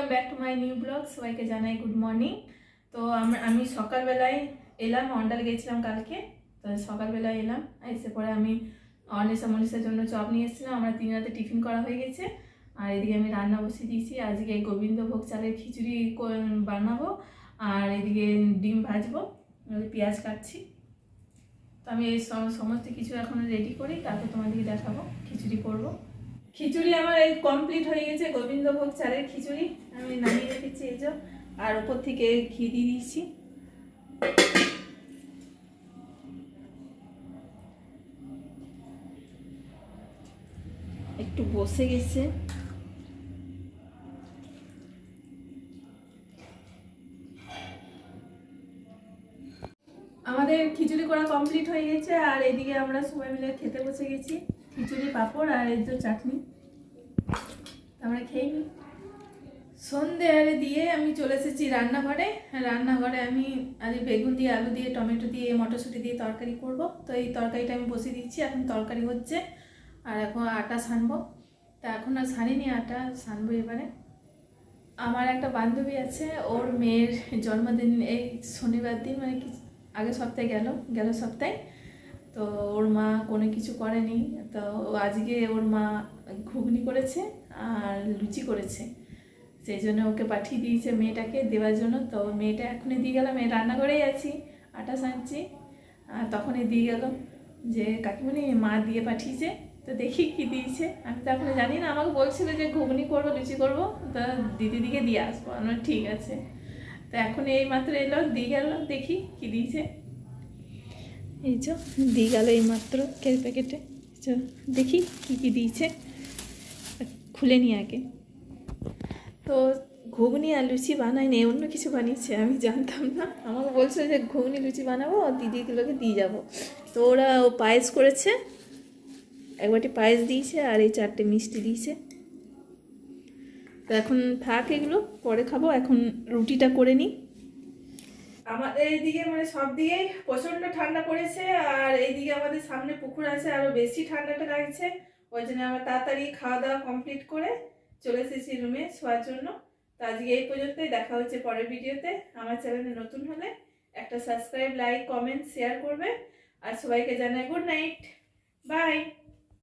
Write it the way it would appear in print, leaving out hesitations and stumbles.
Welcome back to my new blog. সবাইকে জানাই good morning. তো আমি সকালবেলায় এলাম, অন্ডাল গেছিলাম কালকে। তো সকালবেলায় এলাম, এসে পরে আমি মনীষার জন্য চপ নিয়ে এসেছিলাম। আমরা 3 রাতে টিফিন করা হয়ে গেছে। আর এদিকে আমি রান্না বসিয়ে দিয়েছি। আজকে গোবিন্দভোগ চালের খিচুড়ি বানাবো, আর এদিকে ডিম ভাজবো, পেঁয়াজ কাটছি। তো আমি এই সমস্ত কিছু এখন রেডি করি, তারপর তোমাদেরকে দেখাবো খিচুড়ি করবো। খিচুড়ি আমার এই কমপ্লিট হয়ে গেছে, গোবিন্দভোগ চালের খিচুড়ি আমি নামিয়ে রেখেছি এই যে। আর উপর থেকে ঘি দিয়ে দিয়েছি। একটু বসে গেছে। আমাদের খিচুড়ি করা কমপ্লিট হয়ে গেছে, আর এদিকে আমরা সবাই মিলে খেতে বসে গেছি। খিচুড়ি, পাঁপড় আর এই যে চাটনি। আমরা খেয়ে নিই। সন্ধে দিয়ে আমি চলে এসেছি রান্নাঘরে। রান্নাঘরে আমি আজ বেগুন দিয়ে, আলু দিয়ে, টমেটো দিয়ে, মটরশুঁটি দিয়ে তরকারি করব। তো এই তরকারিটা আমি বসিয়ে দিচ্ছি, এখন তরকারি হচ্ছে। আর এখন আটা সানবো। তা এখন আর সানিনি, আটা সানবো এবারে। আমার একটা বান্ধবী আছে, ওর মেয়ের জন্মদিন এই শনিবার দিন, মানে কি আগের সপ্তাহে গেল সপ্তাহে। তো ওর মা কোনো কিছু করেনি, তো আজকে ওর মা ঘুগনি করেছে আর লুচি করেছে। সেই জন্য ওকে পাঠিয়ে দিয়েছে মেয়েটাকে দেওয়ার জন্য। তো মেয়েটা এখনই দিয়ে গেলাম, এই রান্নাঘরেই আছি, আটা সানছি। আর তখনই দিয়ে গেল যে কাকিমণি মা দিয়ে পাঠিয়েছে। তো দেখি কি দিয়েছে, আমি তো এখনো জানি না। আমাকে বলছিল যে ঘুগনি করবো, লুচি করবো, তো দিদিকে দিয়ে আসবো। আমার ঠিক আছে। তো এখন এই মাত্র এলো, দিয়ে গেল, দেখি কি দিয়েছে। এই যে দিয়ে গেল এই মাত্র প্যাকেটে। দেখি কি কি দিয়েছে, খুলে নি আগে। তো ঘুগনি আর লুচি বানায়নি, অন্য কিছু বানিয়েছে, আমি জানতাম না। আমাকে বলছে যে ঘুগনি লুচি বানাবো, দিদিগুলোকে দিয়ে যাব। তো ওরা পায়েস করেছে, এক বাটি পায়েস দিয়েছে, আর এই 4টে মিষ্টি দিয়েছে। তো এখন থাক, এগুলো পরে খাবো, এখন রুটিটা করে নিই। আমাদের এইদিকে মানে সব দিকেই প্রচণ্ড ঠান্ডা পড়েছে, আর এইদিকে আমাদের সামনে পুকুর আছে, আরও বেশি ঠান্ডাটা লাগছে। ওই জন্য আমরা তাড়াতাড়ি খাওয়া দাওয়া কমপ্লিট করে চলে এসেছি রুমে শোয়ার জন্য। তো আজকে এই পর্যন্তই, দেখা হচ্ছে পরের ভিডিওতে। আমার চ্যানেলে নতুন হলে একটা সাবস্ক্রাইব, লাইক, কমেন্ট, শেয়ার করবে। আর সবাইকে জানাই গুড নাইট, বাই।